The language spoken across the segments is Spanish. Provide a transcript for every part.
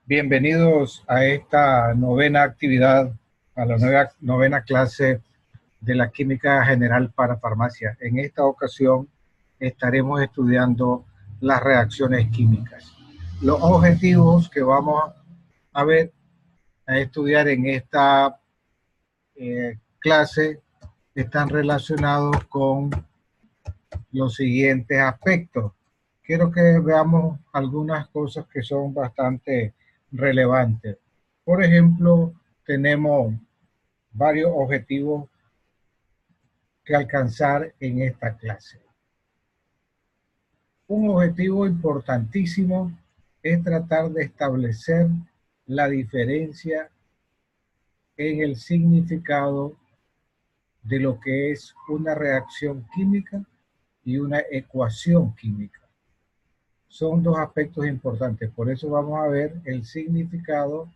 Bienvenidos a esta novena actividad, a la novena clase de la química general para farmacia. En esta ocasión estaremos estudiando las reacciones químicas. Los objetivos que vamos a ver, a estudiar en esta clase están relacionados con los siguientes aspectos. Quiero que veamos algunas cosas que son bastante relevantes. Por ejemplo, tenemos varios objetivos que alcanzar en esta clase. Un objetivo importantísimo es tratar de establecer la diferencia en el significado de lo que es una reacción química y una ecuación química. Son dos aspectos importantes, por eso vamos a ver el significado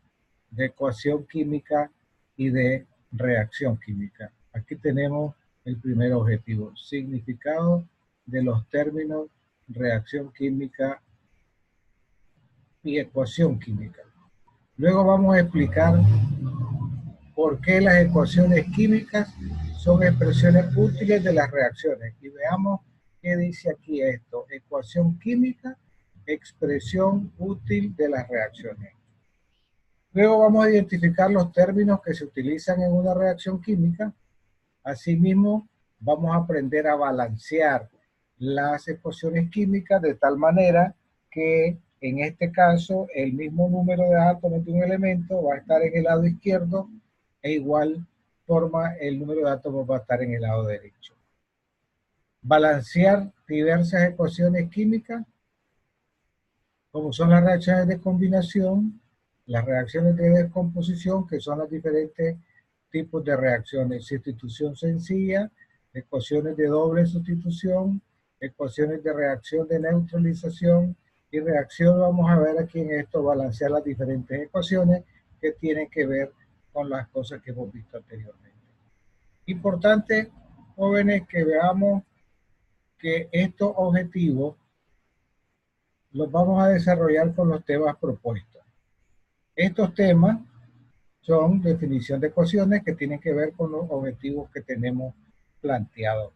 de ecuación química y de reacción química. Aquí tenemos el primer objetivo, significado de los términos reacción química y ecuación química. Luego vamos a explicar por qué las ecuaciones químicas son expresiones útiles de las reacciones. Y veamos qué dice aquí esto, ecuación química, expresión útil de las reacciones. Luego vamos a identificar los términos que se utilizan en una reacción química. Asimismo, vamos a aprender a balancear las ecuaciones químicas de tal manera que en este caso el mismo número de átomos de un elemento va a estar en el lado izquierdo e igual forma el número de átomos va a estar en el lado derecho. Balancear diversas ecuaciones químicas, como son las reacciones de combinación, las reacciones de descomposición, que son los diferentes tipos de reacciones, sustitución sencilla, ecuaciones de doble sustitución, ecuaciones de reacción de neutralización y reacción, vamos a ver aquí en esto, balancear las diferentes ecuaciones que tienen que ver con las cosas que hemos visto anteriormente. Importante, jóvenes, que veamos que estos objetivos los vamos a desarrollar con los temas propuestos. Estos temas son definición de ecuaciones que tienen que ver con los objetivos que tenemos planteados.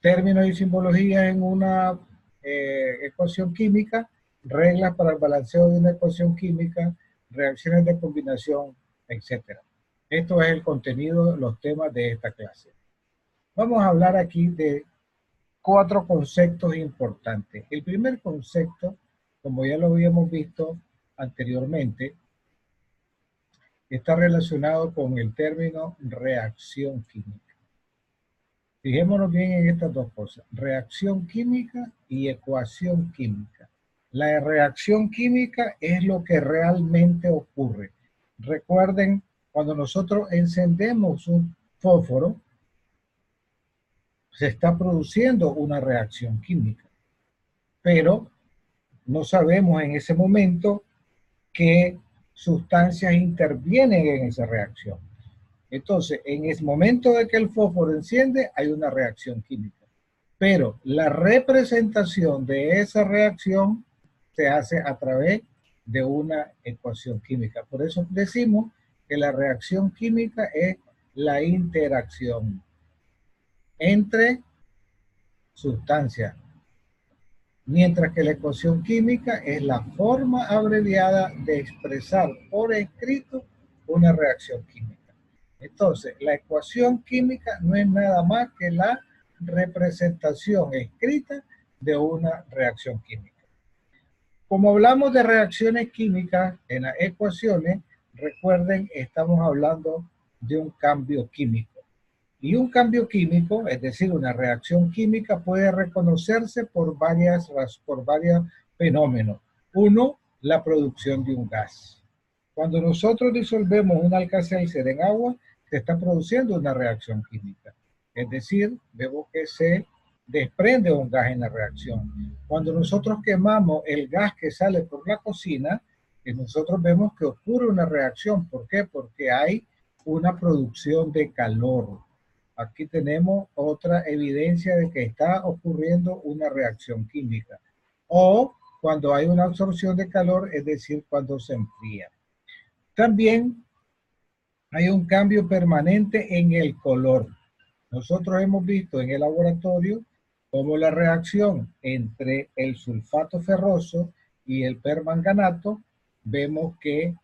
Términos y simbologías en una ecuación química, reglas para el balanceo de una ecuación química, reacciones de combinación, etc. Esto es el contenido, los temas de esta clase. Vamos a hablar aquí de 4 conceptos importantes. El primer concepto, como ya lo habíamos visto anteriormente, está relacionado con el término reacción química. Fijémonos bien en estas dos cosas, reacción química y ecuación química. La reacción química es lo que realmente ocurre. Recuerden, cuando nosotros encendemos un fósforo, se está produciendo una reacción química, pero no sabemos en ese momento qué sustancias intervienen en esa reacción. Entonces, en el momento de que el fósforo enciende, hay una reacción química. Pero la representación de esa reacción se hace a través de una ecuación química. Por eso decimos que la reacción química es la interacción entre sustancias, mientras que la ecuación química es la forma abreviada de expresar por escrito una reacción química. Entonces, la ecuación química no es nada más que la representación escrita de una reacción química. Como hablamos de reacciones químicas en las ecuaciones, recuerden, estamos hablando de un cambio químico. Y un cambio químico, es decir, una reacción química, puede reconocerse por varios fenómenos. Uno, la producción de un gas. Cuando nosotros disolvemos un alcacelser en agua, se está produciendo una reacción química. Es decir, vemos que se desprende un gas en la reacción. Cuando nosotros quemamos el gas que sale por la cocina, nosotros vemos que ocurre una reacción. ¿Por qué? Porque hay una producción de calor. Aquí tenemos otra evidencia de que está ocurriendo una reacción química. O cuando hay una absorción de calor, es decir, cuando se enfría. También hay un cambio permanente en el color. Nosotros hemos visto en el laboratorio cómo la reacción entre el sulfato ferroso y el permanganato, vemos que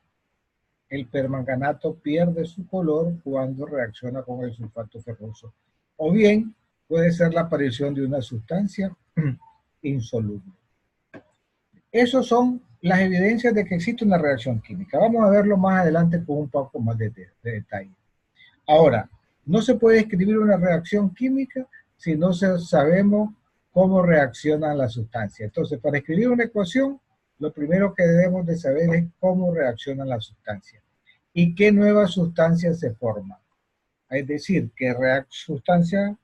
el permanganato pierde su color cuando reacciona con el sulfato ferroso. O bien puede ser la aparición de una sustancia insoluble. Esas son las evidencias de que existe una reacción química. Vamos a verlo más adelante con un poco más de detalle. Ahora, no se puede escribir una reacción química si no sabemos cómo reaccionan las sustancias. Entonces, para escribir una ecuación, lo primero que debemos de saber es cómo reaccionan las sustancias y qué nuevas sustancias se forman. Es decir, qué sustancias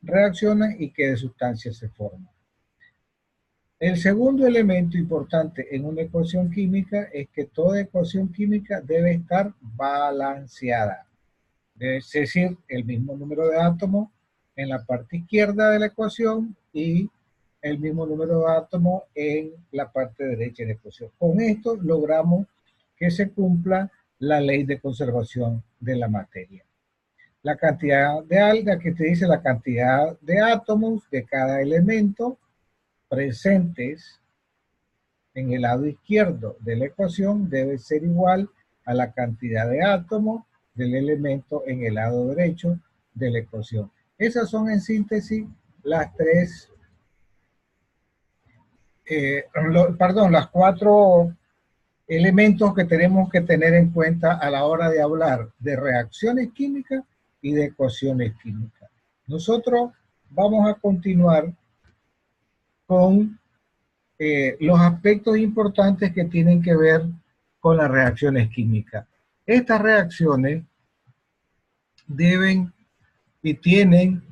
reaccionan y qué sustancias se forman. El segundo elemento importante en una ecuación química es que toda ecuación química debe estar balanceada. Es decir, el mismo número de átomos en la parte izquierda de la ecuación y el mismo número de átomos en la parte derecha de la ecuación. Con esto logramos que se cumpla la ley de conservación de la materia. La cantidad de alga que te dice la cantidad de átomos de cada elemento presentes en el lado izquierdo de la ecuación debe ser igual a la cantidad de átomos del elemento en el lado derecho de la ecuación. Esas son en síntesis las las cuatro elementos que tenemos que tener en cuenta a la hora de hablar de reacciones químicas y de ecuaciones químicas. Nosotros vamos a continuar con los aspectos importantes que tienen que ver con las reacciones químicas. Estas reacciones deben y tienen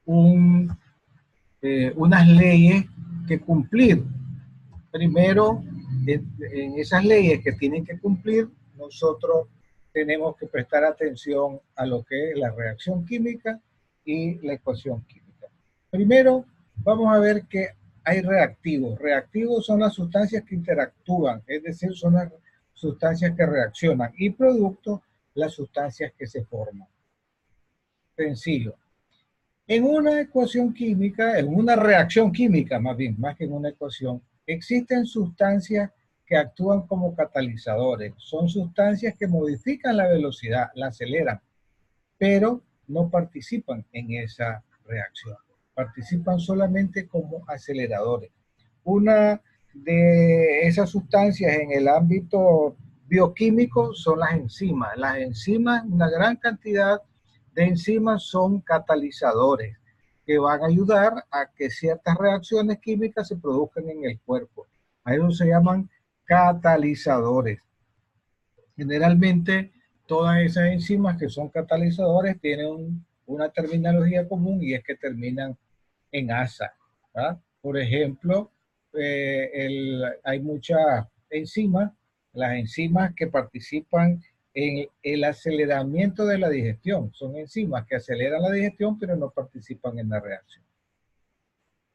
unas leyes que cumplir. Primero, en esas leyes que tienen que cumplir, nosotros tenemos que prestar atención a lo que es la reacción química y la ecuación química. Primero, vamos a ver que hay reactivos. Reactivos son las sustancias que interactúan, es decir, son las sustancias que reaccionan, y productos, las sustancias que se forman. Sencillo. En una ecuación química, en una reacción química más bien, más que en una ecuación, existen sustancias que actúan como catalizadores. Son sustancias que modifican la velocidad, la aceleran, pero no participan en esa reacción. Participan solamente como aceleradores. Una de esas sustancias en el ámbito bioquímico son las enzimas. Las enzimas, una gran cantidad de enzimas son catalizadores que van a ayudar a que ciertas reacciones químicas se produzcan en el cuerpo. A ellos se llaman catalizadores. Generalmente, todas esas enzimas que son catalizadores tienen una terminología común y es que terminan en asa, ¿verdad? Por ejemplo, hay muchas enzimas, las enzimas que participan en el aceleramiento de la digestión. Son enzimas que aceleran la digestión, pero no participan en la reacción.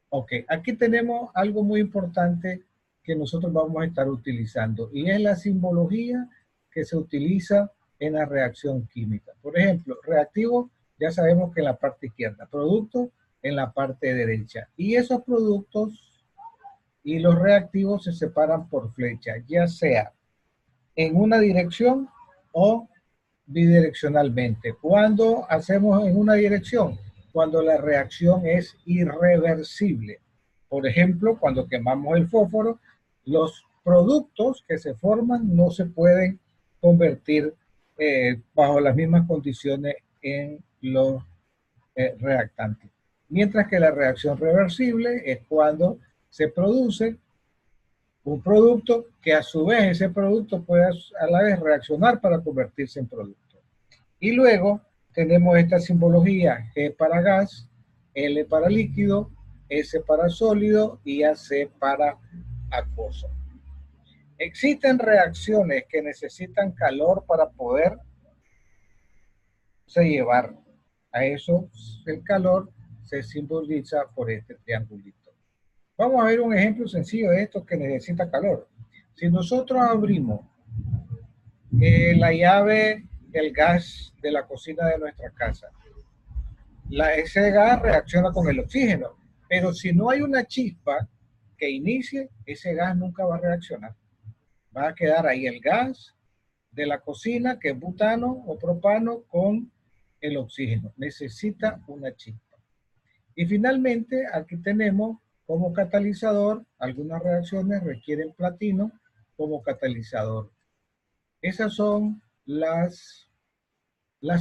Ok, aquí tenemos algo muy importante que nosotros vamos a estar utilizando y es la simbología que se utiliza en la reacción química. Por ejemplo, reactivo, ya sabemos que en la parte izquierda, producto en la parte derecha. Y esos productos y los reactivos se separan por flecha, ya sea en una dirección o bidireccionalmente. ¿Cuándo hacemos en una dirección? Cuando la reacción es irreversible. Por ejemplo, cuando quemamos el fósforo, los productos que se forman no se pueden convertir bajo las mismas condiciones en los reactantes. Mientras que la reacción reversible es cuando se produce un producto que a su vez ese producto puede a la vez reaccionar para convertirse en producto. Y luego tenemos esta simbología: G para gas, L para líquido, S para sólido y AC para acuoso. Existen reacciones que necesitan calor para poder llevar. A eso el calor se simboliza por este triangulito. Vamos a ver un ejemplo sencillo de esto que necesita calor. Si nosotros abrimos la llave del gas de la cocina de nuestra casa, ese gas reacciona con el oxígeno, pero si no hay una chispa que inicie, ese gas nunca va a reaccionar. Va a quedar ahí el gas de la cocina, que es butano o propano, con el oxígeno. Necesita una chispa. Y finalmente, aquí tenemos como catalizador, algunas reacciones requieren platino como catalizador. Esas son las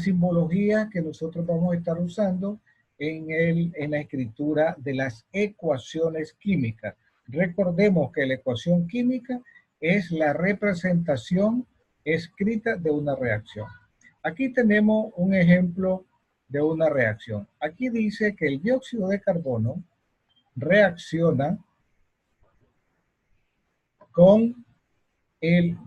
simbologías que nosotros vamos a estar usando en la escritura de las ecuaciones químicas. Recordemos que la ecuación química es la representación escrita de una reacción. Aquí tenemos un ejemplo de una reacción. Aquí dice que el dióxido de carbono reacciona con el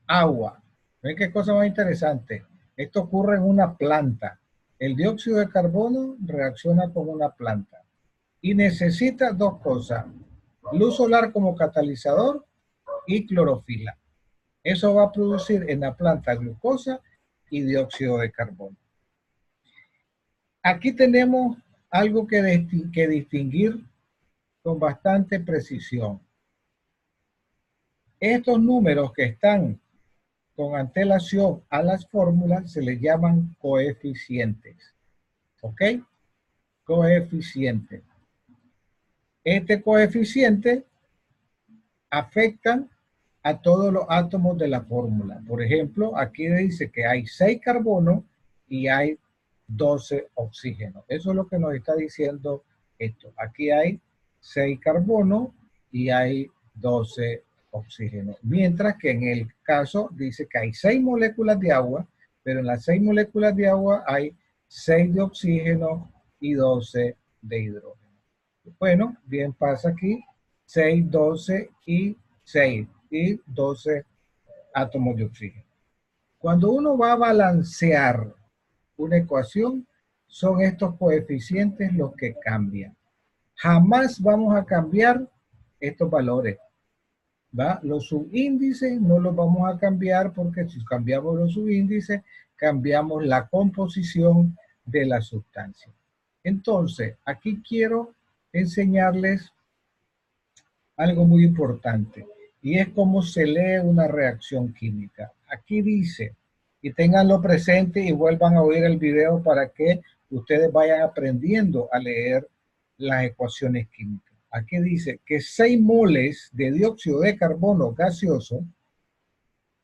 agua. ¿Ven qué cosa más interesante? Esto ocurre en una planta. El dióxido de carbono reacciona con una planta y necesita dos cosas: luz solar como catalizador y clorofila. Eso va a producir en la planta glucosa y dióxido de carbono. Aquí tenemos algo que distinguir con bastante precisión. Estos números que están con antelación a las fórmulas se les llaman coeficientes. ¿Ok? Coeficiente. Este coeficiente afecta a todos los átomos de la fórmula. Por ejemplo, aquí dice que hay 6 carbonos y hay 12 oxígenos. Eso es lo que nos está diciendo esto. Aquí hay 6 carbonos y hay 12 oxígenos. Mientras que en el caso dice que hay 6 moléculas de agua, pero en las 6 moléculas de agua hay 6 de oxígeno y 12 de hidrógeno. Bueno, bien pasa aquí 6, 12 y 6 y 12 átomos de oxígeno. Cuando uno va a balancear una ecuación, son estos coeficientes los que cambian. Jamás vamos a cambiar estos valores, ¿va? Los subíndices no los vamos a cambiar, porque si cambiamos los subíndices, cambiamos la composición de la sustancia. Entonces, aquí quiero enseñarles algo muy importante, y es cómo se lee una reacción química. Aquí dice, y ténganlo presente y vuelvan a oír el video para que ustedes vayan aprendiendo a leer las ecuaciones químicas. Aquí dice que 6 moles de dióxido de carbono gaseoso,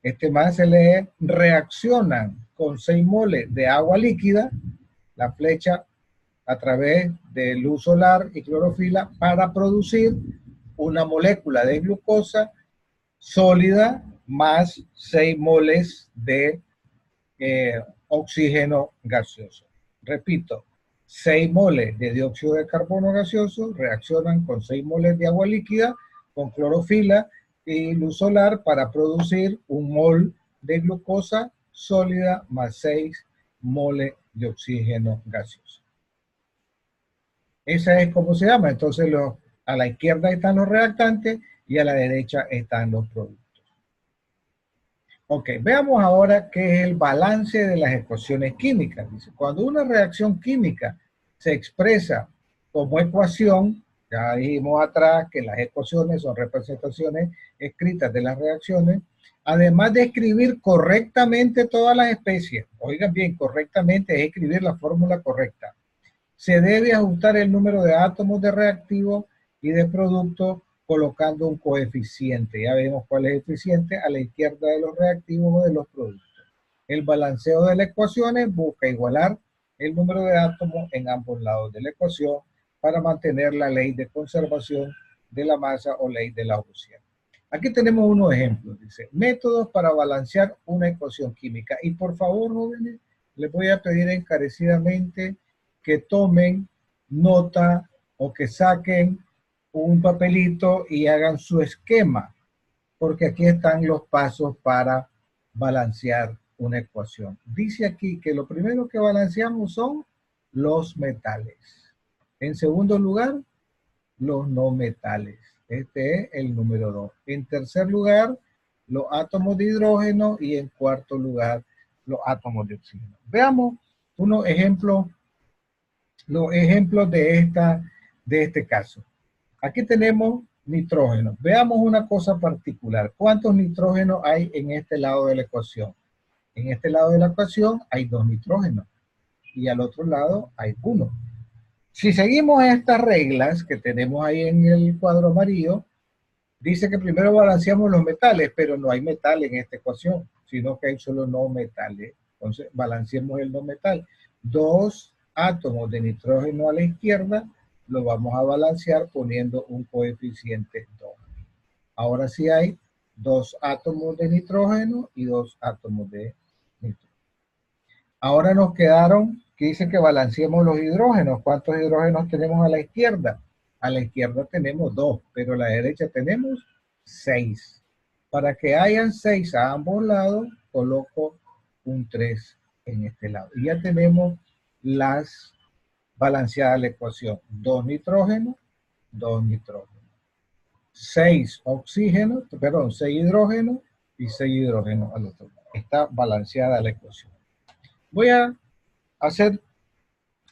este más se lee, reaccionan con 6 moles de agua líquida, la flecha a través de luz solar y clorofila, para producir una molécula de glucosa sólida más 6 moles de oxígeno gaseoso. Repito, 6 moles de dióxido de carbono gaseoso reaccionan con 6 moles de agua líquida, con clorofila y luz solar, para producir un mol de glucosa sólida más 6 moles de oxígeno gaseoso. Esa es como se llama. Entonces, a la izquierda están los reactantes y a la derecha están los productos. Ok, veamos ahora qué es el balance de las ecuaciones químicas. Dice, cuando una reacción química se expresa como ecuación, ya dijimos atrás que las ecuaciones son representaciones escritas de las reacciones, además de escribir correctamente todas las especies, oigan bien, correctamente es escribir la fórmula correcta, se debe ajustar el número de átomos de reactivo y de producto colocando un coeficiente. Ya vemos cuál es el coeficiente a la izquierda de los reactivos o de los productos. El balanceo de las ecuaciones busca igualar el número de átomos en ambos lados de la ecuación para mantener la ley de conservación de la masa o ley de Lavoisier. Aquí tenemos unos ejemplos. Dice, métodos para balancear una ecuación química. Y por favor, jóvenes, les voy a pedir encarecidamente que tomen nota o que saquen un papelito y hagan su esquema, porque aquí están los pasos para balancear una ecuación. Dice aquí que lo primero que balanceamos son los metales. En segundo lugar, los no metales. Este es el número 2. En tercer lugar, los átomos de hidrógeno y en cuarto lugar, los átomos de oxígeno. Veamos unos ejemplos, los ejemplos de este caso. Aquí tenemos nitrógeno. Veamos una cosa particular. ¿Cuántos nitrógenos hay en este lado de la ecuación? En este lado de la ecuación hay 2 nitrógenos y al otro lado hay 1. Si seguimos estas reglas que tenemos ahí en el cuadro amarillo, dice que primero balanceamos los metales, pero no hay metal en esta ecuación, sino que hay solo no metales. Entonces, balanceemos el no metal. 2 átomos de nitrógeno a la izquierda, lo vamos a balancear poniendo un coeficiente 2. Ahora sí hay 2 átomos de nitrógeno y 2 átomos de nitrógeno. Ahora nos quedaron, que dice que balanceemos los hidrógenos. ¿Cuántos hidrógenos tenemos a la izquierda? A la izquierda tenemos 2, pero a la derecha tenemos 6. Para que hayan 6 a ambos lados, coloco un 3 en este lado. Y ya tenemos las balanceadas la ecuación. 2 nitrógenos, 2 nitrógenos. 6 oxígenos, perdón, 6 hidrógenos y 6 hidrógenos al otro lado. Está balanceada la ecuación. Voy a hacer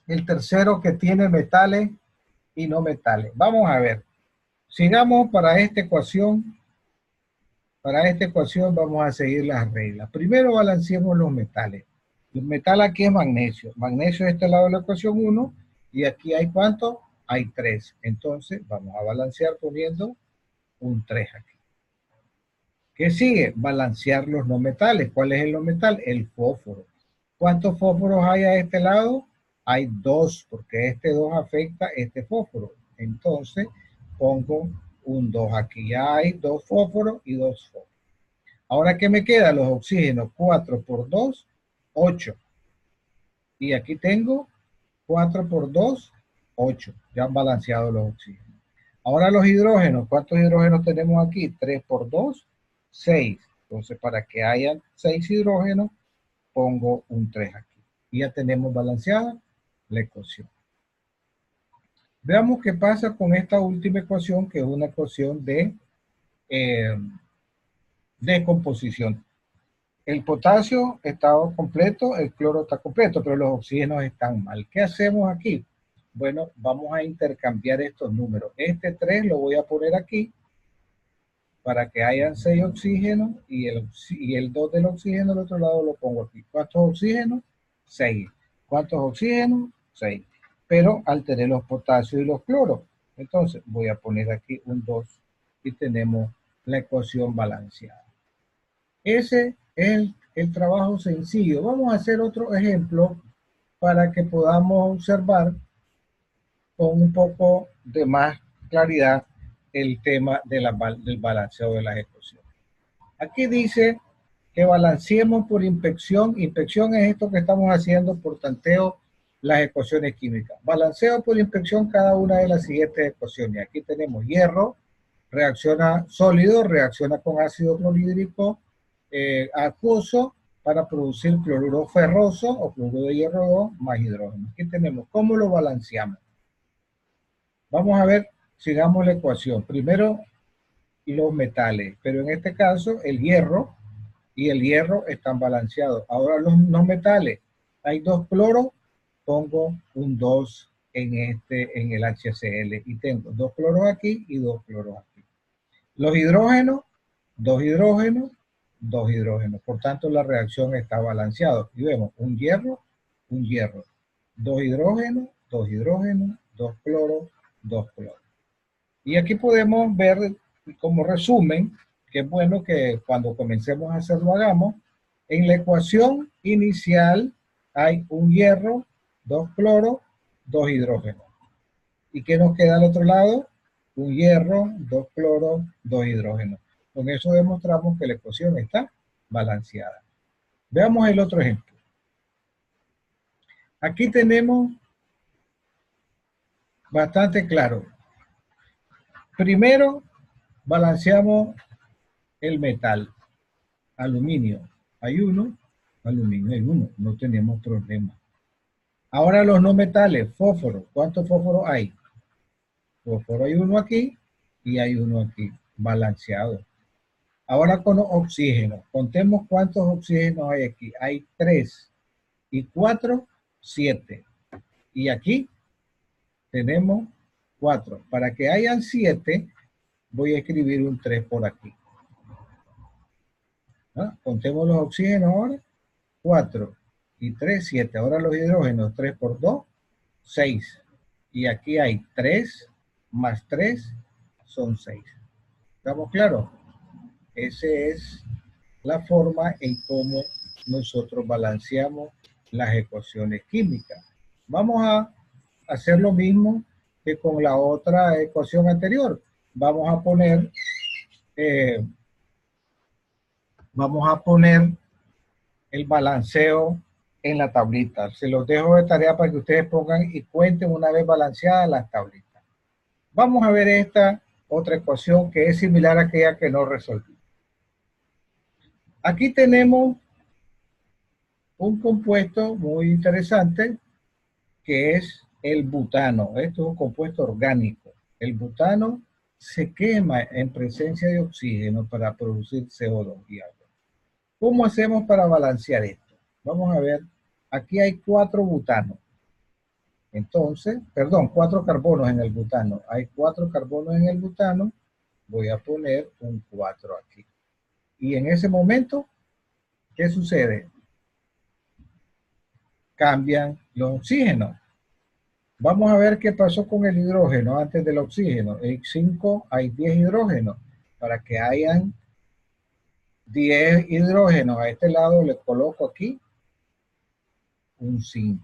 el tercero que tiene metales y no metales. Vamos a ver. Sigamos para esta ecuación. Para esta ecuación vamos a seguir las reglas. Primero balanceemos los metales. El metal aquí es magnesio. Magnesio de este lado de la ecuación 1 y aquí hay ¿cuánto? Hay 3. Entonces vamos a balancear poniendo un 3 aquí. ¿Qué sigue? Balancear los no metales. ¿Cuál es el no metal? El fósforo. ¿Cuántos fósforos hay a este lado? Hay 2, porque este 2 afecta este fósforo. Entonces, pongo un 2 aquí. Ya hay 2 fósforos y 2 fósforos. Ahora, ¿qué me queda? Los oxígenos. 4 por 2, 8. Y aquí tengo 4 por 2, 8. Ya han balanceado los oxígenos. Ahora los hidrógenos. ¿Cuántos hidrógenos tenemos aquí? 3 por 2, 6. Entonces, para que hayan 6 hidrógenos, pongo un 3 aquí. Y ya tenemos balanceada la ecuación. Veamos qué pasa con esta última ecuación, que es una ecuación de descomposición. El potasio está completo, el cloro está completo, pero los oxígenos están mal. ¿Qué hacemos aquí? Bueno, vamos a intercambiar estos números. Este 3 lo voy a poner aquí para que hayan 6 oxígenos y el 2 del oxígeno del otro lado lo pongo aquí. ¿Cuántos oxígenos? 6. ¿Cuántos oxígenos? 6. Pero alteré los potasios y los cloros. Entonces voy a poner aquí un 2 y tenemos la ecuación balanceada. Ese es el trabajo sencillo. Vamos a hacer otro ejemplo para que podamos observar con un poco de más claridad el tema del balanceo de las ecuaciones. Aquí dice que balanceemos por inspección. Inspección es esto que estamos haciendo por tanteo las ecuaciones químicas. Balanceo por inspección cada una de las siguientes ecuaciones. Aquí tenemos hierro, reacciona sólido, reacciona con ácido clorhídrico acuoso para producir cloruro ferroso o cloruro de hierro 2 más hidrógeno. Aquí tenemos cómo lo balanceamos. Vamos a ver, sigamos la ecuación. Primero, los metales, pero en este caso el hierro y el hierro están balanceados. Ahora los no metales, hay 2 cloros, pongo un 2 en el HCl y tengo 2 cloros aquí y 2 cloros aquí. Los hidrógenos, 2 hidrógenos, 2 hidrógenos. Por tanto, la reacción está balanceada. Y vemos un hierro, 2 hidrógenos, 2 hidrógenos, 2 cloros, 2 cloros. Y aquí podemos ver como resumen, que es bueno que cuando comencemos a hacerlo hagamos. En la ecuación inicial hay un hierro, 2 cloros, 2 hidrógenos. ¿Y qué nos queda al otro lado? Un hierro, 2 cloros, 2 hidrógenos. Con eso demostramos que la ecuación está balanceada. Veamos el otro ejemplo. Aquí tenemos bastante claro. Primero, balanceamos el metal. Aluminio. Hay 1, aluminio hay 1. No tenemos problema. Ahora los no metales. Fósforo. ¿Cuántos fósforos hay? Fósforo hay uno aquí y hay uno aquí, balanceado. Ahora con oxígeno, contemos cuántos oxígenos hay aquí. Hay 3 y 4, 7. Y aquí tenemos 4. Para que hayan 7, voy a escribir un 3 por aquí. ¿Ah? Contemos los oxígenos ahora. 4 y 3, 7. Ahora los hidrógenos, 3 por 2, 6. Y aquí hay 3 más 3 son 6. ¿Estamos claros? Esa es la forma en cómo nosotros balanceamos las ecuaciones químicas. Vamos a hacer lo mismo que con la otra ecuación anterior. Eh, vamos a poner el balanceo en la tablita. Se los dejo de tarea para que ustedes pongan y cuenten una vez balanceadas las tablitas. Vamos a ver esta otra ecuación que es similar a aquella que no resolví. Aquí tenemos un compuesto muy interesante que es el butano. Esto es un compuesto orgánico. El butano se quema en presencia de oxígeno para producir CO2 y agua. ¿Cómo hacemos para balancear esto? Vamos a ver, aquí hay 4 butanos. Entonces, perdón, 4 carbonos en el butano. Hay 4 carbonos en el butano. Voy a poner un 4 aquí. Y en ese momento, ¿qué sucede? Cambian los oxígenos. Vamos a ver qué pasó con el hidrógeno antes del oxígeno. En 5 hay 10 hidrógenos. Para que hayan 10 hidrógenos a este lado, le coloco aquí un 5.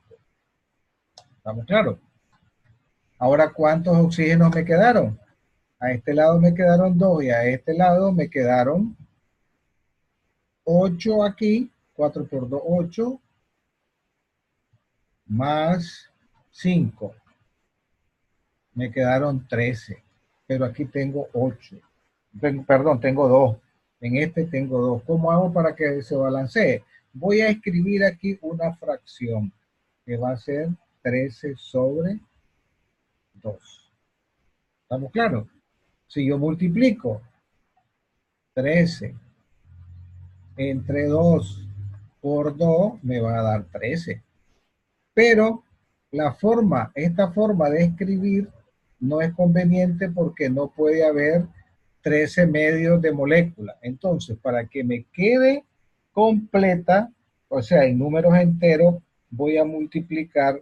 ¿Estamos claros? Ahora, ¿cuántos oxígenos me quedaron? A este lado me quedaron 2 y a este lado me quedaron 8 aquí. 4 por 2, 8. Más 5. Me quedaron 13. Pero aquí tengo 8. Perdón, tengo 2. En este tengo 2. ¿Cómo hago para que se balancee? Voy a escribir aquí una fracción que va a ser 13 sobre 2. ¿Estamos claros? Si yo multiplico 13 entre 2 por 2, me va a dar 13. Pero esta forma de escribir no es conveniente porque no puede haber 13 medios de molécula. Entonces, para que me quede completa, o sea, en números enteros, voy a multiplicar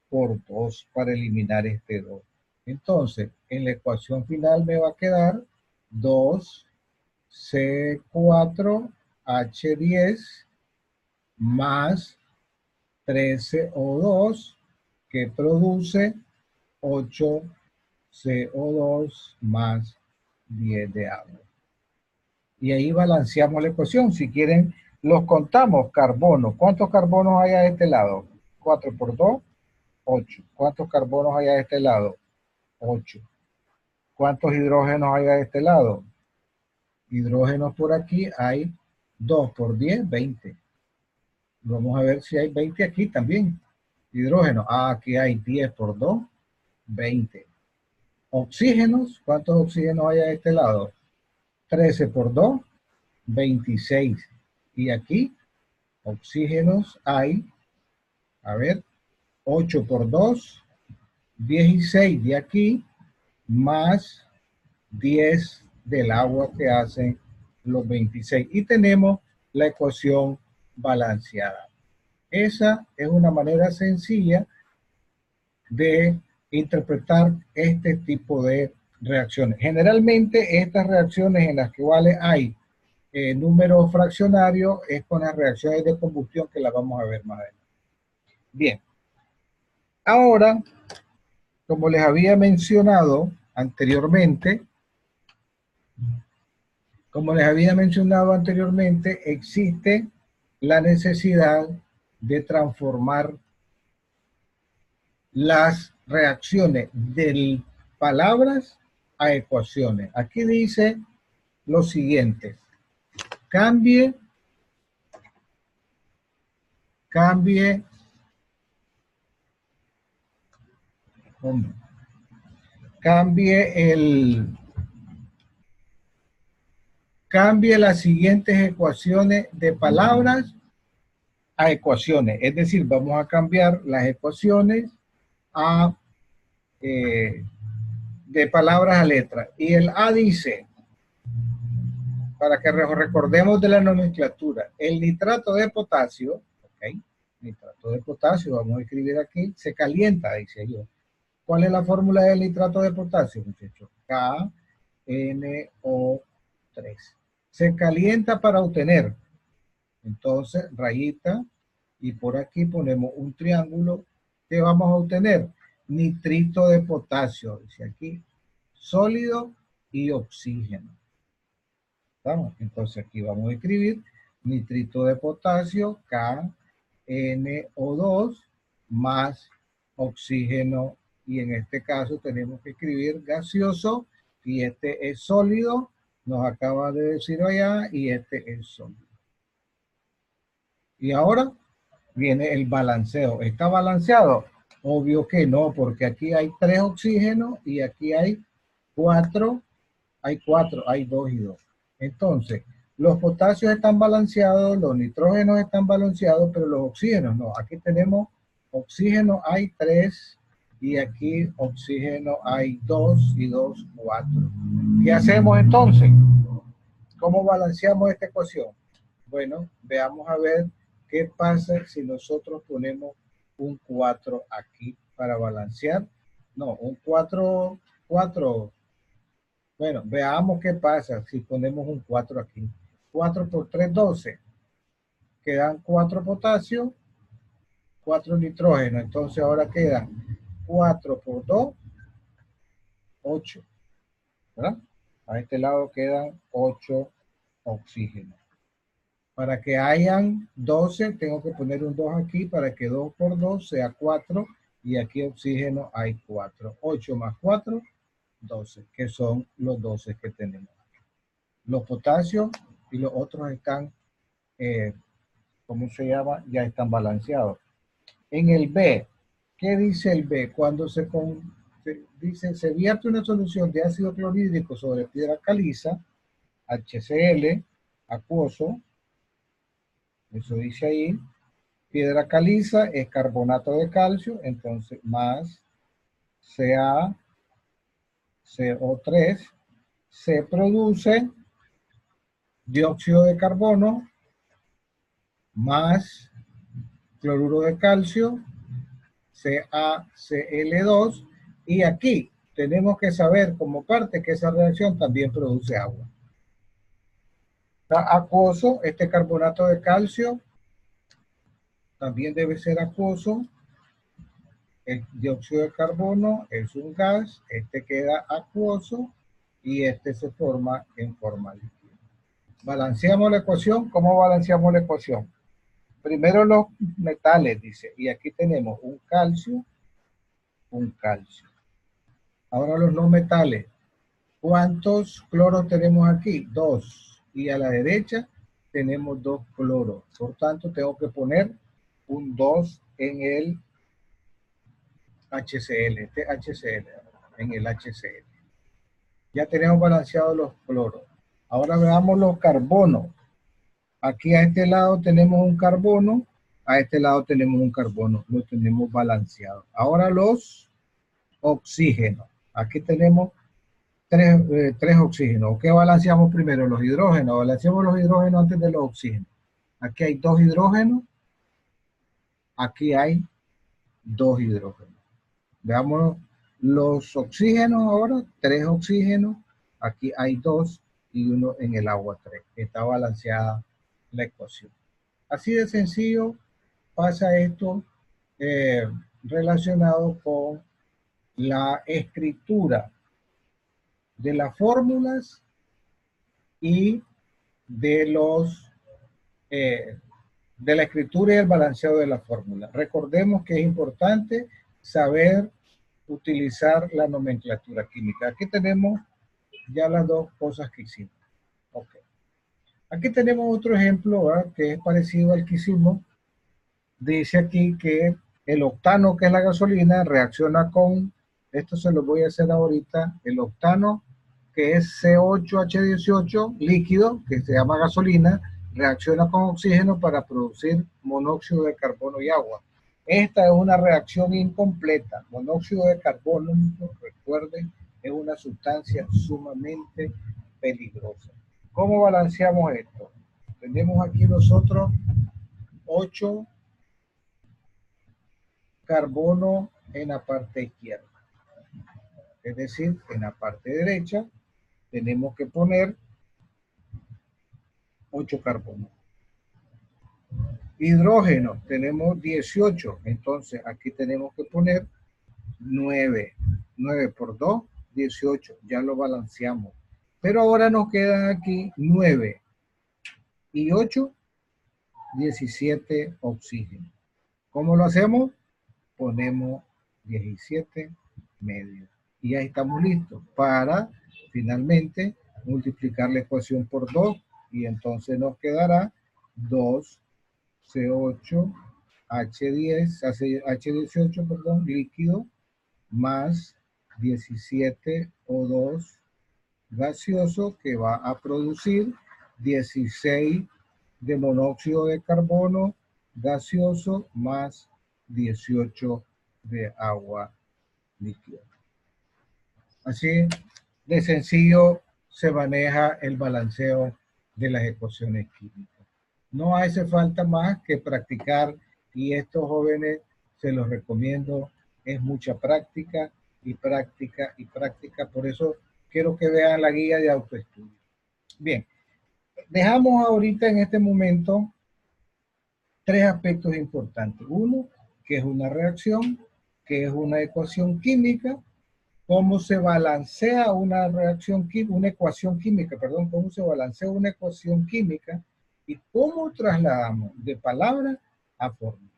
por 2 para eliminar este 2. Entonces, en la ecuación final me va a quedar 2C4H10 más 13O2 que produce 8CO2 más 10 de agua. Y ahí balanceamos la ecuación. Si quieren, los contamos. Carbono. ¿Cuántos carbonos hay a este lado? 4 por 2, 8. ¿Cuántos carbonos hay a este lado? 8. ¿Cuántos hidrógenos hay a este lado? Hidrógenos por aquí hay 2 por 10, 20. Vamos a ver si hay 20 aquí también. Hidrógeno. Aquí hay 10 por 2, 20. Oxígenos. ¿Cuántos oxígenos hay a este lado? 13 por 2, 26. Y aquí, oxígenos hay, a ver, 8 por 2, 16 de aquí, más 10 del agua que hacen los 26. Y tenemos la ecuación balanceada. Esa es una manera sencilla de interpretar este tipo de reacciones. Generalmente estas reacciones en las cuales hay números fraccionarios es con las reacciones de combustión que las vamos a ver más adelante. Bien, ahora, como les había mencionado anteriormente, existe la necesidad de transformar las reacciones de palabras a ecuaciones. Aquí dice lo siguiente: cambie cambie las siguientes ecuaciones de palabras a ecuaciones. Es decir, vamos a cambiar las ecuaciones a de palabras a letras. Y el A dice, para que recordemos de la nomenclatura, el nitrato de potasio, ¿ok? Nitrato de potasio, vamos a escribir aquí, se calienta, dice yo. ¿Cuál es la fórmula del nitrato de potasio, muchachos? KNO3. Se calienta para obtener. Entonces, rayita, y por aquí ponemos un triángulo que vamos a obtener. Nitrito de potasio, dice aquí, sólido y oxígeno. ¿Estamos? Entonces aquí vamos a escribir nitrito de potasio, KNO2, más oxígeno, y en este caso tenemos que escribir gaseoso, y este es sólido, nos acaba de decir allá, y este es sólido. Y ahora viene el balanceo. ¿Está balanceado? Obvio que no, porque aquí hay 3 oxígenos y aquí hay 4, hay 2 y 2. Entonces, los potasios están balanceados, los nitrógenos están balanceados, pero los oxígenos no. Aquí tenemos oxígeno, hay 3, y aquí oxígeno hay 2 y 2, 4. ¿Qué hacemos entonces? ¿Cómo balanceamos esta ecuación? Bueno, veamos a ver qué pasa si nosotros ponemos un 4 aquí para balancear. No, un 4. Bueno, veamos qué pasa si ponemos un 4 aquí. 4 por 3, 12. Quedan 4 potasio, 4 nitrógeno. Entonces ahora quedan 4 por 2, 8. ¿Verdad? A este lado quedan 8 oxígenos. Para que hayan 12, tengo que poner un 2 aquí para que 2 por 2 sea 4. Y aquí oxígeno hay 4. 8 más 4, 12, que son los 12 que tenemos. Los potasios y los otros están, ¿cómo se llama? Ya están balanceados. En el B, ¿qué dice el B? Cuando dice, se vierte una solución de ácido clorhídrico sobre piedra caliza, HCl, acuoso, eso dice ahí, piedra caliza es carbonato de calcio, entonces más CaCO3, se produce dióxido de carbono más cloruro de calcio, CaCl2, y aquí tenemos que saber como parte que esa reacción también produce agua. Está acuoso, este carbonato de calcio también debe ser acuoso. El dióxido de carbono es un gas, este queda acuoso y este se forma en forma líquida. Balanceamos la ecuación. ¿Cómo balanceamos la ecuación? Primero los metales, dice, y aquí tenemos un calcio. Ahora los no metales. ¿Cuántos cloros tenemos aquí? 2. Y a la derecha tenemos 2 cloros. Por tanto, tengo que poner un 2 en el HCl, este HCl, en el HCl. Ya tenemos balanceados los cloros. Ahora veamos los carbonos. Aquí a este lado tenemos un carbono, a este lado tenemos un carbono, lo tenemos balanceado. Ahora los oxígenos. Aquí tenemos 3 oxígenos. ¿Qué balanceamos primero? Los hidrógenos. Balanceamos los hidrógenos antes de los oxígenos. Aquí hay 2 hidrógenos. Aquí hay 2 hidrógenos. Veamos los oxígenos ahora. 3 oxígenos. Aquí hay 2 y 1 en el agua 3. Está balanceada la ecuación. Así de sencillo pasa esto relacionado con la escritura de las fórmulas y de de la escritura y el balanceado de la fórmula. Recordemos que es importante saber utilizar la nomenclatura química. Aquí tenemos ya las dos cosas que hicimos. Okay. Aquí tenemos otro ejemplo, ¿verdad?, que es parecido al que hicimos. Dice aquí que el octano, que es la gasolina, reacciona con Esto se lo voy a hacer ahorita. El octano, que es C8H18 líquido, que se llama gasolina, reacciona con oxígeno para producir monóxido de carbono y agua. Esta es una reacción incompleta. Monóxido de carbono, recuerden, es una sustancia sumamente peligrosa. ¿Cómo balanceamos esto? Tenemos aquí nosotros 8 carbono en la parte izquierda. Es decir, en la parte derecha tenemos que poner 8 carbonos. Hidrógeno, tenemos 18. Entonces, aquí tenemos que poner 9. 9 por 2, 18. Ya lo balanceamos. Pero ahora nos quedan aquí 9 y 8, 17 oxígeno. ¿Cómo lo hacemos? Ponemos 17 medios. Y ya estamos listos para finalmente multiplicar la ecuación por 2 y entonces nos quedará 2C8 H18, perdón, líquido, más 17 O2 gaseoso, que va a producir 16 de monóxido de carbono gaseoso más 18 de agua líquida. Así de sencillo se maneja el balanceo de las ecuaciones químicas. No hace falta más que practicar, y estos jóvenes se los recomiendo, es mucha práctica y práctica y práctica. Por eso quiero que vean la guía de autoestudio. Bien, dejamos ahorita en este momento 3 aspectos importantes. Uno, que es una reacción, que es una ecuación química, cómo se balancea una reacción química, una ecuación química, perdón, cómo se balancea una ecuación química y cómo trasladamos de palabra a fórmula.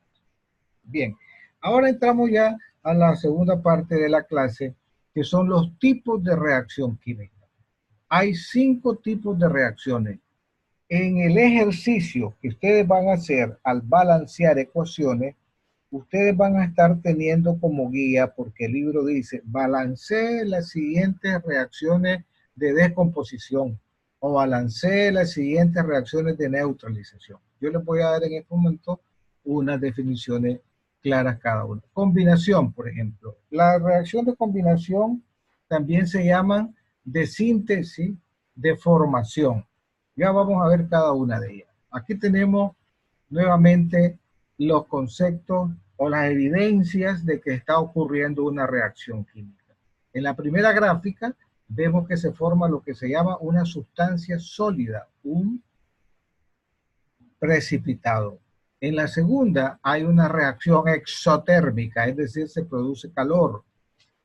Bien, ahora entramos ya a la segunda parte de la clase, que son los tipos de reacción química. Hay 5 tipos de reacciones. En el ejercicio que ustedes van a hacer al balancear ecuaciones, ustedes van a estar teniendo como guía, porque el libro dice, balancee las siguientes reacciones de descomposición o balancee las siguientes reacciones de neutralización. Yo les voy a dar en este momento unas definiciones claras cada una. Combinación, por ejemplo. La reacción de combinación también se llaman de síntesis, de formación. Ya vamos a ver cada una de ellas. Aquí tenemos nuevamente los conceptos o las evidencias de que está ocurriendo una reacción química. En la primera gráfica vemos que se forma lo que se llama una sustancia sólida, un precipitado. En la segunda hay una reacción exotérmica, es decir, se produce calor.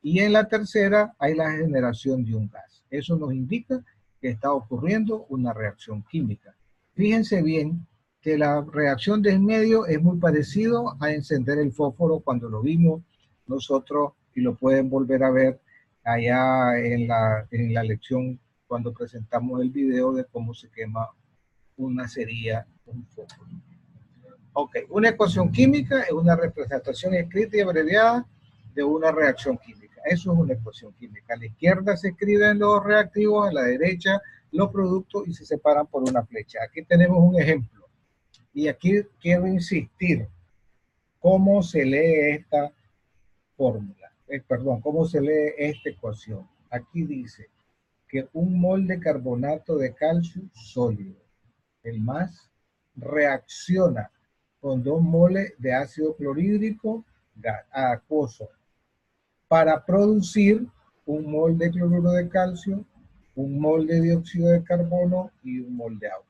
Y en la tercera hay la generación de un gas. Eso nos indica que está ocurriendo una reacción química. Fíjense bien que la reacción de en medio es muy parecido a encender el fósforo cuando lo vimos nosotros, y lo pueden volver a ver allá en la lección cuando presentamos el video de cómo se quema una cerilla, un fósforo. Ok, una ecuación química es una representación escrita y abreviada de una reacción química. Eso es una ecuación química. A la izquierda se escriben los reactivos, a la derecha los productos y se separan por una flecha. Aquí tenemos un ejemplo. Y aquí quiero insistir cómo se lee esta fórmula. Perdón, cómo se lee esta ecuación. Aquí dice que un mol de carbonato de calcio sólido, el más, reacciona con 2 moles de ácido clorhídrico acuoso para producir un mol de cloruro de calcio, un mol de dióxido de carbono y un mol de agua.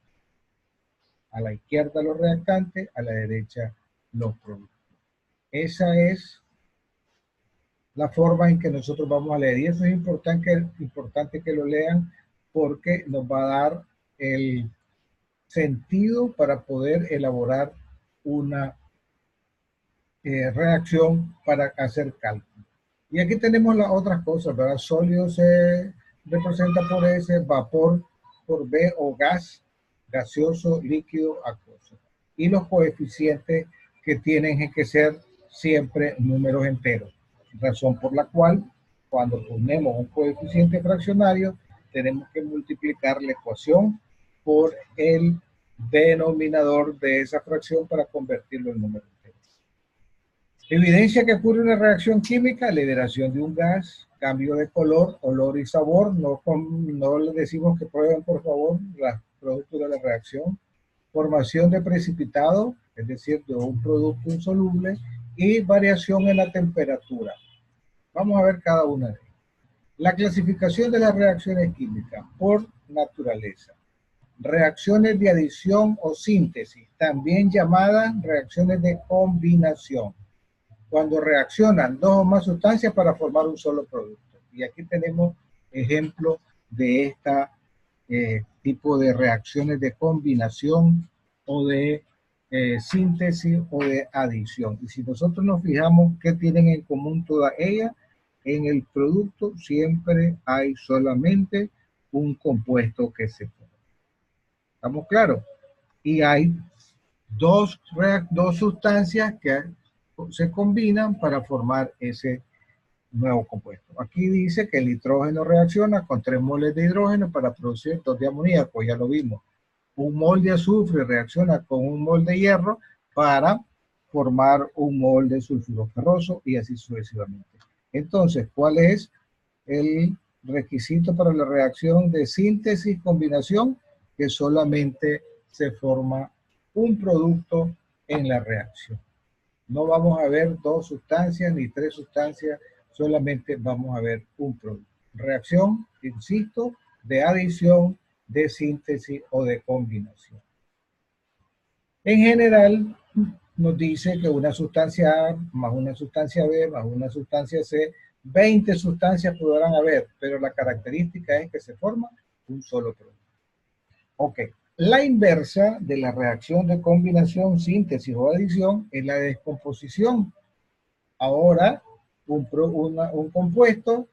A la izquierda los reactantes, a la derecha los productos. Esa es la forma en que nosotros vamos a leer. Y eso es importante que lo lean, porque nos va a dar el sentido para poder elaborar una reacción para hacer cálculo. Y aquí tenemos las otras cosas, ¿verdad? Sólido se representa por S, vapor por B, o gas, gaseoso, líquido, acuoso. Y los coeficientes que tienen que ser siempre números enteros, razón por la cual cuando ponemos un coeficiente fraccionario, tenemos que multiplicar la ecuación por el denominador de esa fracción para convertirlo en número entero. Evidencia que ocurre una reacción química: liberación de un gas, cambio de color, olor y sabor. No le decimos que prueben, por favor, los productos de la reacción. Formación de precipitado, es decir, de un producto insoluble, y variación en la temperatura. Vamos a ver cada una de ellas. La clasificación de las reacciones químicas por naturaleza. Reacciones de adición o síntesis, también llamadas reacciones de combinación, cuando reaccionan dos o más sustancias para formar un solo producto. Y aquí tenemos ejemplos de este tipo de reacciones de combinación o de síntesis o de adición. Y si nosotros nos fijamos qué tienen en común todas ellas, en el producto siempre hay solamente un compuesto que se forma. ¿Estamos claros? Y hay dos sustancias que se combinan para formar ese nuevo compuesto. Aquí dice que el nitrógeno reacciona con 3 moles de hidrógeno para producir 2 de amoníaco, ya lo vimos. Un mol de azufre reacciona con un mol de hierro para formar un mol de sulfuro ferroso y así sucesivamente. Entonces, ¿cuál es el requisito para la reacción de síntesis-combinación? Que solamente se forma un producto en la reacción. No vamos a ver dos sustancias ni tres sustancias, solamente vamos a ver un producto. Reacción, insisto, de adición, de síntesis o de combinación. En general, nos dice que una sustancia A más una sustancia B más una sustancia C, 20 sustancias podrán haber, pero la característica es que se forma un solo producto. Ok, la inversa de la reacción de combinación, síntesis o adición es la descomposición. Ahora, un compuesto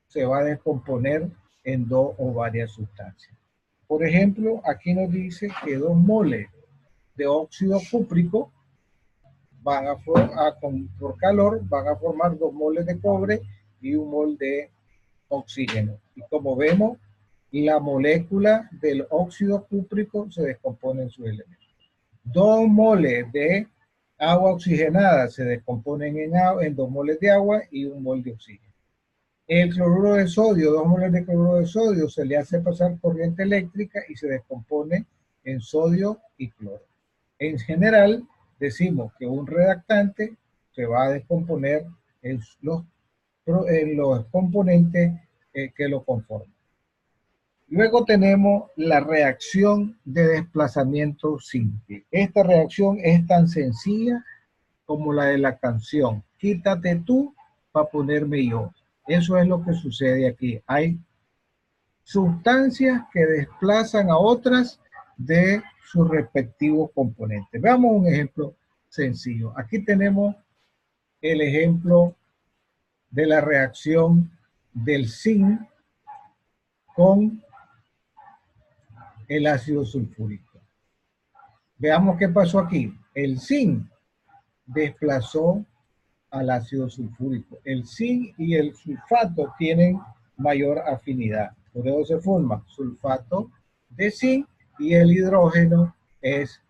se va a descomponer en dos o varias sustancias. Por ejemplo, aquí nos dice que 2 moles de óxido cúprico van por calor van a formar 2 moles de cobre y 1 mol de oxígeno. Y como vemos, la molécula del óxido cúprico se descompone en sus elementos. 2 moles de agua oxigenada se descomponen en 2 moles de agua y 1 mol de oxígeno. El cloruro de sodio, 2 moles de cloruro de sodio, se le hace pasar corriente eléctrica y se descompone en sodio y cloro. En general, decimos que un reactante se va a descomponer en los componentes que lo conforman. Luego tenemos la reacción de desplazamiento simple. Esta reacción es tan sencilla como la de la canción. Quítate tú para ponerme yo. Eso es lo que sucede aquí. Hay sustancias que desplazan a otras de sus respectivos componentes. Veamos un ejemplo sencillo. Aquí tenemos el ejemplo de la reacción del zinc con el ácido sulfúrico. Veamos qué pasó aquí. El zinc desplazó al ácido sulfúrico. El zinc y el sulfato tienen mayor afinidad. Por eso se forma sulfato de zinc y el hidrógeno es,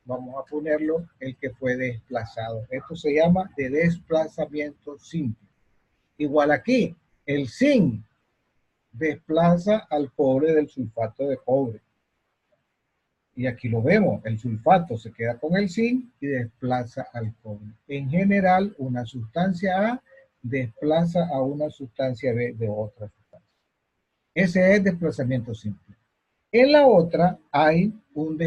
vamos a ponerlo, el que fue desplazado. Esto se llama de desplazamiento simple. Igual aquí, el zinc desplaza al cobre del sulfato de cobre. Y aquí lo vemos, el sulfato se queda con el zinc y desplaza al cobre. En general, una sustancia A desplaza a una sustancia B de otra sustancia. Ese es desplazamiento simple. En la otra hay un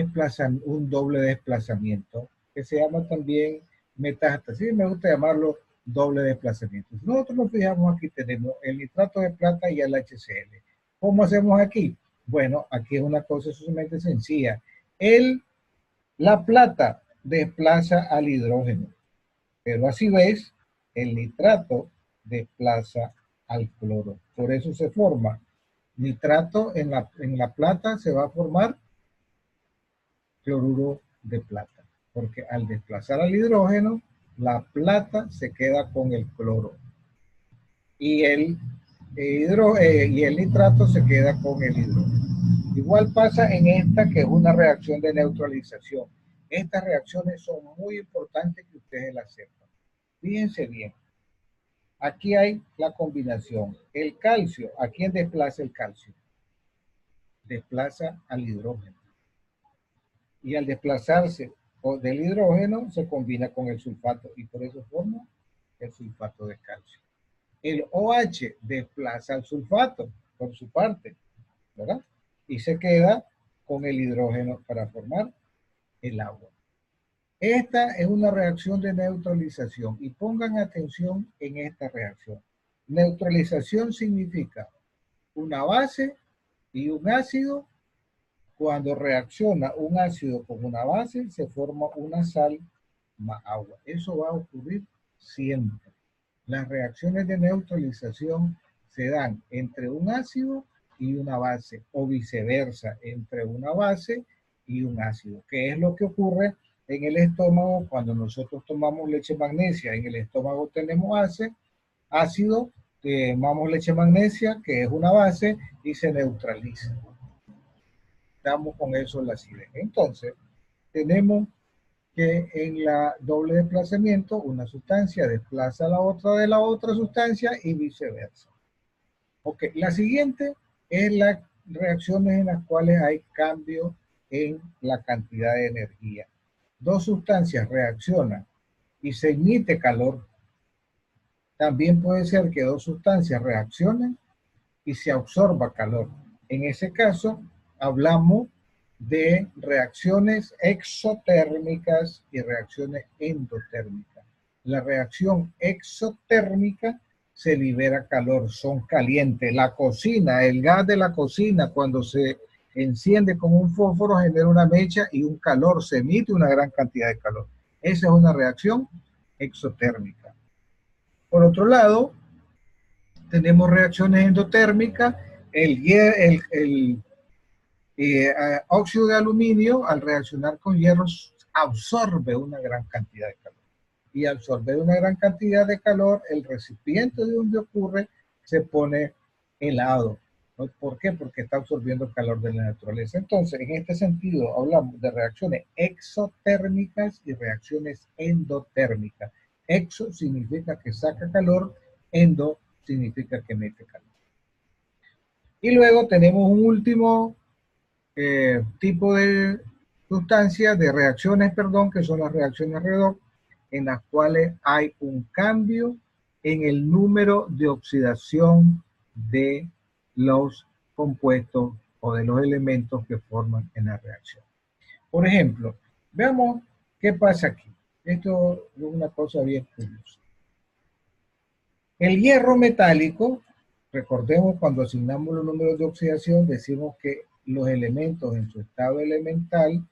doble desplazamiento que se llama también metástasis. Me gusta llamarlo doble desplazamiento. Si nosotros nos fijamos, aquí tenemos el nitrato de plata y el HCl. ¿Cómo hacemos aquí? Bueno, aquí es una cosa sumamente sencilla. La plata desplaza al hidrógeno, pero a su vez el nitrato desplaza al cloro. Por eso se forma nitrato en la plata, se va a formar cloruro de plata, porque al desplazar al hidrógeno, la plata se queda con el cloro. y y el nitrato se queda con el hidrógeno. Igual pasa en esta, que es una reacción de neutralización. Estas reacciones son muy importantes que ustedes las sepan. Fíjense bien. Aquí hay la combinación. El calcio, ¿a quién desplaza el calcio? Desplaza al hidrógeno. Y al desplazarse del hidrógeno, se combina con el sulfato y por eso forma el sulfato de calcio. El OH desplaza al sulfato por su parte, ¿verdad? Y se queda con el hidrógeno para formar el agua. Esta es una reacción de neutralización y pongan atención en esta reacción. Neutralización significa una base y un ácido. Cuando reacciona un ácido con una base, se forma una sal más agua. Eso va a ocurrir siempre. Las reacciones de neutralización se dan entre un ácido y una base, o viceversa, entre una base y un ácido, que es lo que ocurre en el estómago cuando nosotros tomamos leche magnesia. En el estómago tenemos ácido, tomamos leche magnesia, que es una base, y se neutraliza. Damos con eso la acidez. Entonces, tenemos que en la doble desplazamiento una sustancia desplaza a la otra de la otra sustancia y viceversa. Ok, la siguiente es las reacciones en las cuales hay cambio en la cantidad de energía. Dos sustancias reaccionan y se emite calor. También puede ser que dos sustancias reaccionen y se absorba calor. En ese caso, hablamos de reacciones exotérmicas y reacciones endotérmicas. La reacción exotérmica se libera calor, son calientes. La cocina, el gas de la cocina, cuando se enciende con un fósforo, genera una mecha y un calor, se emite una gran cantidad de calor. Esa es una reacción exotérmica. Por otro lado, tenemos reacciones endotérmicas. El óxido de aluminio, al reaccionar con hierro, absorbe una gran cantidad de calor. Y al absorber una gran cantidad de calor, el recipiente de donde ocurre se pone helado. ¿Por qué? Porque está absorbiendo el calor de la naturaleza. Entonces, en este sentido, hablamos de reacciones exotérmicas y reacciones endotérmicas. Exo significa que saca calor, endo significa que mete calor. Y luego tenemos un último tipo de sustancias, de reacciones, perdón, que son las reacciones redox, en las cuales hay un cambio en el número de oxidación de los compuestos o de los elementos que forman en la reacción. Por ejemplo, veamos qué pasa aquí. Esto es una cosa bien curiosa. El hierro metálico, recordemos cuando asignamos los números de oxidación, decimos que los elementos en su estado elemental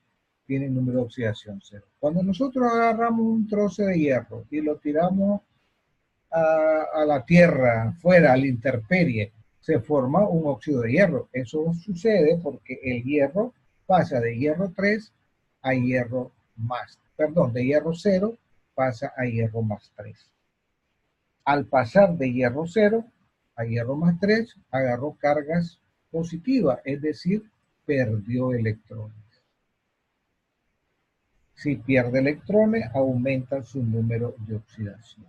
tienen número de oxidación 0. Cuando nosotros agarramos un trozo de hierro y lo tiramos a la tierra, fuera, a la intemperie, se forma un óxido de hierro. Eso sucede porque el hierro pasa de hierro 3 a hierro más, perdón, de hierro 0 pasa a hierro más 3. Al pasar de hierro 0 a hierro más 3, agarró cargas positivas, es decir, perdió electrones. Si pierde electrones, aumenta su número de oxidación.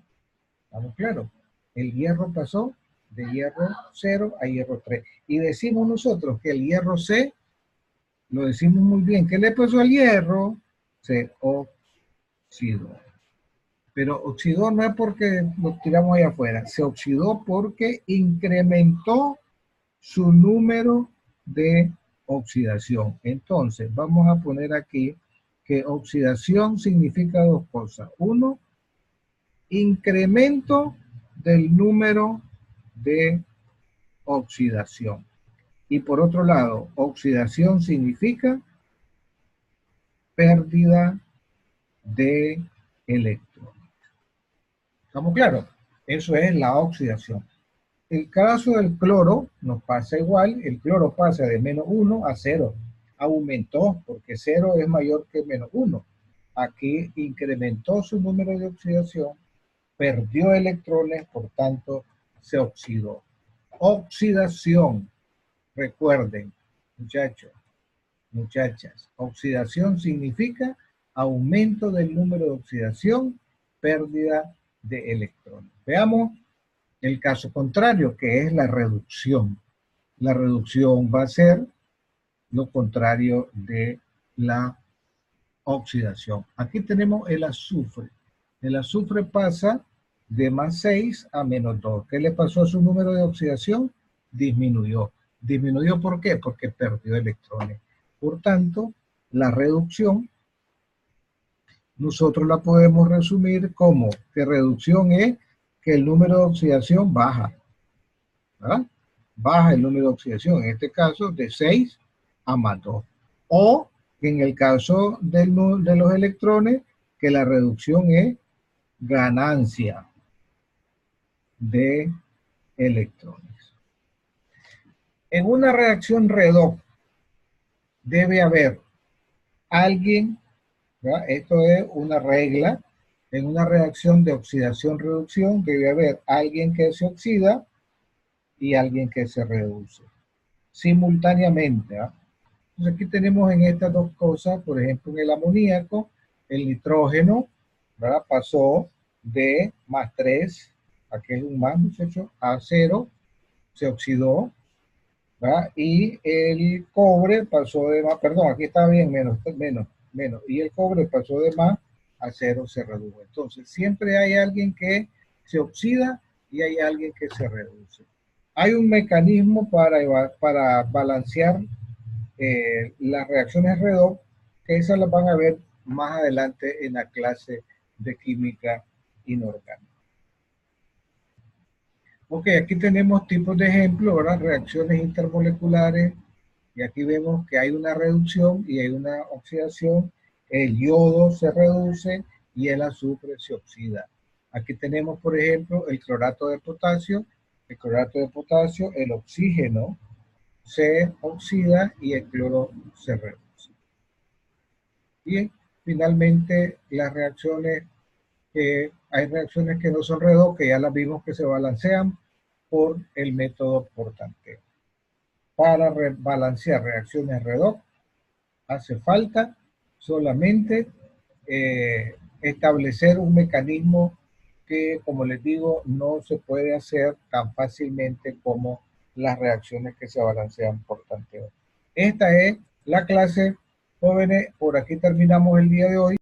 ¿Estamos claros? El hierro pasó de hierro 0 a hierro 3. Y decimos nosotros que el hierro C, lo decimos muy bien, ¿qué le pasó al hierro? Se oxidó. Pero oxidó no es porque lo tiramos allá afuera, se oxidó porque incrementó su número de oxidación. Entonces, vamos a poner aquí que oxidación significa dos cosas. Uno, incremento del número de oxidación. Y por otro lado, oxidación significa pérdida de electrones. ¿Estamos claros? Eso es la oxidación. El caso del cloro nos pasa igual. El cloro pasa de menos 1 a 0. Aumentó porque 0 es mayor que menos 1. Aquí incrementó su número de oxidación, perdió electrones, por tanto se oxidó. Oxidación, recuerden, muchachos, muchachas, oxidación significa aumento del número de oxidación, pérdida de electrones. Veamos el caso contrario, que es la reducción. La reducción va a ser lo contrario de la oxidación. Aquí tenemos el azufre. El azufre pasa de más 6 a menos 2. ¿Qué le pasó a su número de oxidación? Disminuyó. ¿Disminuyó por qué? Porque perdió electrones. Por tanto, la reducción nosotros la podemos resumir como que reducción es que el número de oxidación baja, ¿verdad? Baja el número de oxidación, en este caso de 6 a más 2. O en el caso de los electrones, que la reducción es ganancia de electrones. En una reacción redox debe haber alguien, ¿verdad? Esto es una regla, en una reacción de oxidación-reducción debe haber alguien que se oxida y alguien que se reduce simultáneamente, ¿verdad? Entonces aquí tenemos en estas dos cosas, por ejemplo, en el amoníaco, el nitrógeno, ¿verdad? Pasó de más 3, aquí es un más, muchachos, a 0, se oxidó, ¿verdad? Y el cobre pasó de más, perdón, aquí está bien, menos, y el cobre pasó de más a 0, se redujo. Entonces, siempre hay alguien que se oxida y hay alguien que se reduce. Hay un mecanismo para balancear las reacciones redox, que esas las van a ver más adelante en la clase de química inorgánica. Ok, aquí tenemos tipos de ejemplos, ¿verdad? Reacciones intermoleculares, y aquí vemos que hay una reducción y hay una oxidación. El yodo se reduce y el azufre se oxida. Aquí tenemos, por ejemplo, el clorato de potasio. El clorato de potasio, el oxígeno se oxida y el cloro se reduce. Y finalmente las reacciones, hay reacciones que no son redox, que ya las vimos que se balancean por el método por tanteo. Para balancear reacciones redox hace falta solamente establecer un mecanismo que, como les digo, no se puede hacer tan fácilmente como las reacciones que se balancean por tanteo. Esta es la clase, jóvenes. Por aquí terminamos el día de hoy.